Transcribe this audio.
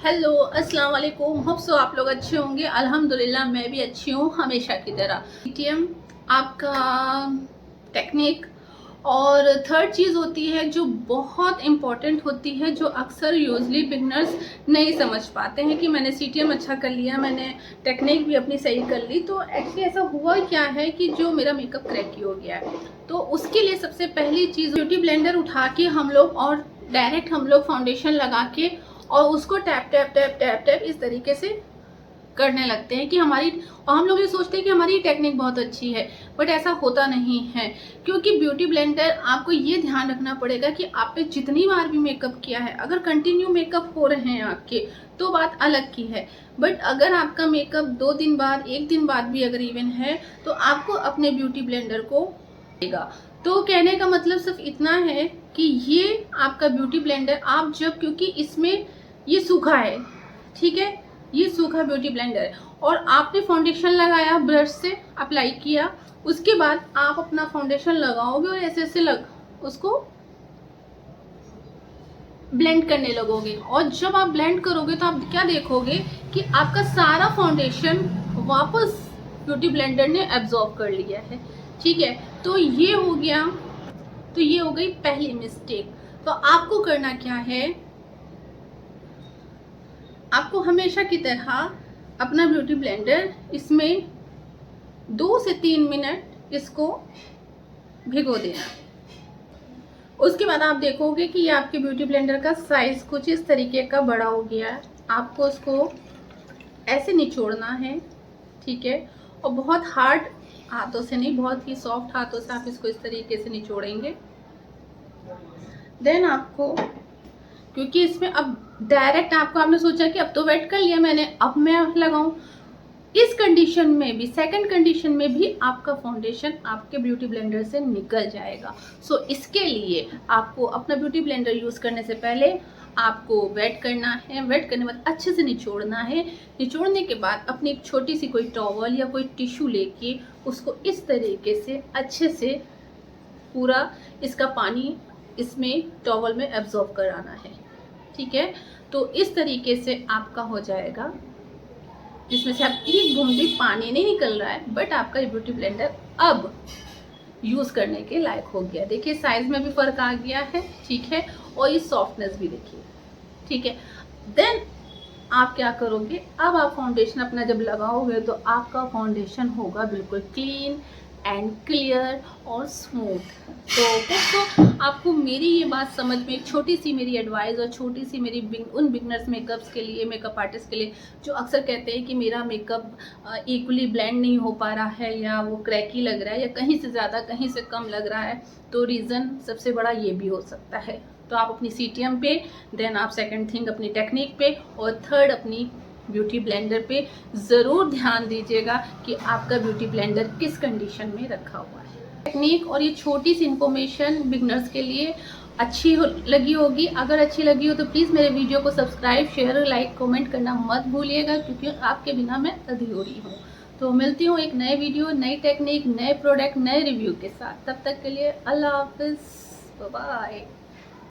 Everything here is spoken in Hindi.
हेलो अस्सलाम वालेकुम। होप सो आप लोग अच्छे होंगे। अल्हम्दुलिल्लाह मैं भी अच्छी हूँ हमेशा की तरह। सीटीएम आपका टेक्निक और थर्ड चीज़ होती है जो बहुत इम्पॉर्टेंट होती है, जो अक्सर यूजली बिगनर्स नहीं समझ पाते हैं कि मैंने सीटीएम अच्छा कर लिया, मैंने टेक्निक भी अपनी सही कर ली, तो एक्चुअली ऐसा हुआ क्या है कि जो मेरा मेकअप क्रैकी हो गया है। तो उसके लिए सबसे पहली चीज़, ब्यूटी ब्लेंडर उठा के हम लोग और डायरेक्ट हम लोग फाउंडेशन लगा के और उसको tap tap tap tap tap इस तरीके से करने लगते हैं कि हमारी, और हम लोग ये सोचते हैं कि हमारी टेक्निक बहुत अच्छी है, बट ऐसा होता नहीं है। क्योंकि ब्यूटी ब्लेंडर, आपको ये ध्यान रखना पड़ेगा कि आपने जितनी बार भी मेकअप किया है, अगर कंटिन्यू मेकअप हो रहे हैं आपके तो बात अलग की है, बट अगर आपका मेकअप 2 दिन बाद, 1 दिन बाद भी अगर इवन है, तो आपको अपने ब्यूटी ब्लेंडर को देगा। तो कहने का मतलब सिर्फ इतना है कि ये आपका ब्यूटी ब्लेंडर आप जब, क्योंकि इसमें ये सूखा है, ठीक है, ये सूखा ब्यूटी ब्लेंडर है, और आपने फाउंडेशन लगाया, ब्रश से अप्लाई किया, उसके बाद आप अपना फाउंडेशन लगाओगे और ऐसे ऐसे उसको ब्लेंड करने लगोगे। और जब आप ब्लेंड करोगे तो आप क्या देखोगे कि आपका सारा फाउंडेशन वापस ब्यूटी ब्लेंडर ने एब्जॉर्ब कर लिया है, ठीक है। तो ये हो गया, तो ये हो गई पहली मिस्टेक। तो आपको करना क्या है, आपको हमेशा की तरह अपना ब्यूटी ब्लेंडर इसमें 2 से 3 मिनट इसको भिगो देना। उसके बाद आप देखोगे कि ये आपके ब्यूटी ब्लेंडर का साइज कुछ इस तरीके का बड़ा हो गया है। आपको उसको ऐसे निचोड़ना है, ठीक है, और बहुत हार्ड हाथों से नहीं, बहुत ही सॉफ्ट हाथों से आप इसको इस तरीके से निचोड़ेंगे। देन आपको, क्योंकि इसमें अब डायरेक्ट आपने सोचा कि अब तो वेट कर लिया मैंने, अब मैं लगाऊं, इस कंडीशन में भी, सेकंड कंडीशन में भी आपका फाउंडेशन आपके ब्यूटी ब्लेंडर से निकल जाएगा। सो इसके लिए आपको अपना ब्यूटी ब्लेंडर यूज़ करने से पहले आपको वेट करना है, वेट करने के बाद अच्छे से निचोड़ना है। निचोड़ने के बाद अपनी एक छोटी सी कोई टॉवल या कोई टिश्यू लेके उसको इस तरीके से अच्छे से पूरा इसका पानी इसमें टॉवल में एब्जॉर्ब कराना है, ठीक है। तो इस तरीके से आपका हो जाएगा, जिसमें से अब एक बूंद भी पानी नहीं निकल रहा है, बट आपका ये ब्यूटी ब्लेंडर अब यूज़ करने के लायक हो गया। देखिए साइज में भी फ़र्क आ गया है, ठीक है, और ये सॉफ्टनेस भी देखिए, ठीक है। देन आप क्या करोगे, अब आप फाउंडेशन अपना जब लगाओगे तो आपका फाउंडेशन होगा बिल्कुल क्लीन एंड क्लियर और स्मूथ। तो आपको मेरी ये बात समझ में, एक छोटी सी मेरी एडवाइस और छोटी सी मेरी उन बिगनर्स मेकअप्स के लिए, मेकअप आर्टिस्ट के लिए जो अक्सर कहते हैं कि मेरा मेकअप इक्वली ब्लेंड नहीं हो पा रहा है, या वो क्रैकी लग रहा है, या कहीं से ज़्यादा कहीं से कम लग रहा है, तो रीज़न सबसे बड़ा ये भी हो सकता है। तो आप अपनी सीटीएम पे, देन आप सेकंड थिंग अपनी टेक्निक पे, और थर्ड अपनी ब्यूटी ब्लेंडर पे ज़रूर ध्यान दीजिएगा कि आपका ब्यूटी ब्लेंडर किस कंडीशन में रखा हुआ है। टेक्निक और ये छोटी सी इन्फॉर्मेशन बिगनर्स के लिए अच्छी लगी होगी। अगर अच्छी लगी हो तो प्लीज़ मेरे वीडियो को सब्सक्राइब, शेयर, लाइक, कमेंट करना मत भूलिएगा, क्योंकि आपके बिना मैं अधूरी हूँ। तो मिलती हूँ एक नए वीडियो, नई टेक्निक, नए प्रोडक्ट, नए रिव्यू के साथ। तब तक के लिए अल्लाह हाफिज़, बाय।